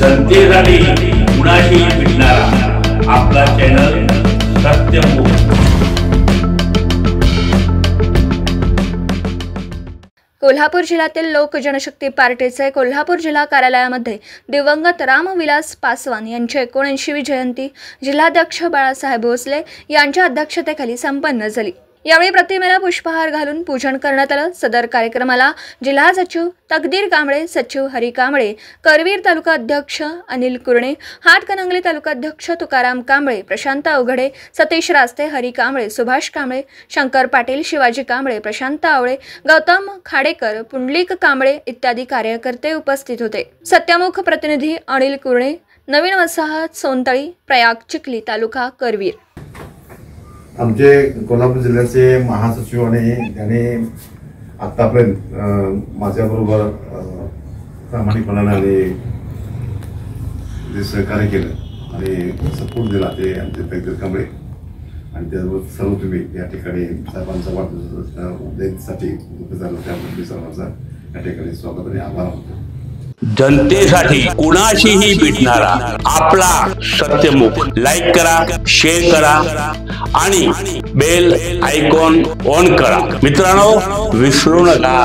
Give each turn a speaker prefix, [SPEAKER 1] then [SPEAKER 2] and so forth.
[SPEAKER 1] जनतेसाठी कुणाशी भेटणारा आपला चॅनल सत्यमुख।
[SPEAKER 2] कोल्हापूर जिल्ह्यातील लोक जनशक्ती पार्टीचे कोल्हापूर जिल्हा कार्यालयामध्ये दिवंगत रामविलास पासवान यांची 79वी जयंती जिल्हाध्यक्ष बाळासाहेब भोसले यांच्या अध्यक्षतेखाली संपन्न झाली। यावेळी प्रतिमेला पुष्पहार घालून पूजन करण्यात आलं। सदर कार्यक्रमाला जिल्हा सचिव तकदीर कांबळे, सचिव हरी कांबळे, करवीर तालुका अध्यक्ष अनिल कुरणे, हातकणंगले तालुका अध्यक्ष तुकाराम कांबळे, प्रशांत अवघडे, सतीश रास्ते, हरी कांबळे, सुभाष कांबळे, शंकर पाटील, शिवाजी कांबळे, प्रशांत आवळे, गौतम खाडेकर, पुंडलिक कांबळे इत्यादी कार्यकर्ते उपस्थित होते। सत्यमुख प्रतिनिधी अनिल कुरणे, नवीन वसाहत सोनतळी, प्रयाग चिखली तालुका करवीर।
[SPEAKER 3] आमचे कोल्हापूर जिल्ह्याचे महासचिव आणि त्याने आतापर्यंत माझ्याबरोबर प्रामाणिकपणाने जे सहकार्य केलं आणि सपोर्ट दिला ते आमचे तकदीर कांबळे आणि त्याचबरोबर सर्व तुम्ही या ठिकाणी साहेबांचा वाढदिवसासाठी त्यामध्ये सर्वांचा या ठिकाणी स्वागत आणि आभार मानतो।
[SPEAKER 1] जनतेसाठी कुणाशीही भेटणारा आपला सत्यमुख। लाईक करा, शेअर करा आणि बेल आयकॉन ऑन करा। मित्रांनो, विसरू नका।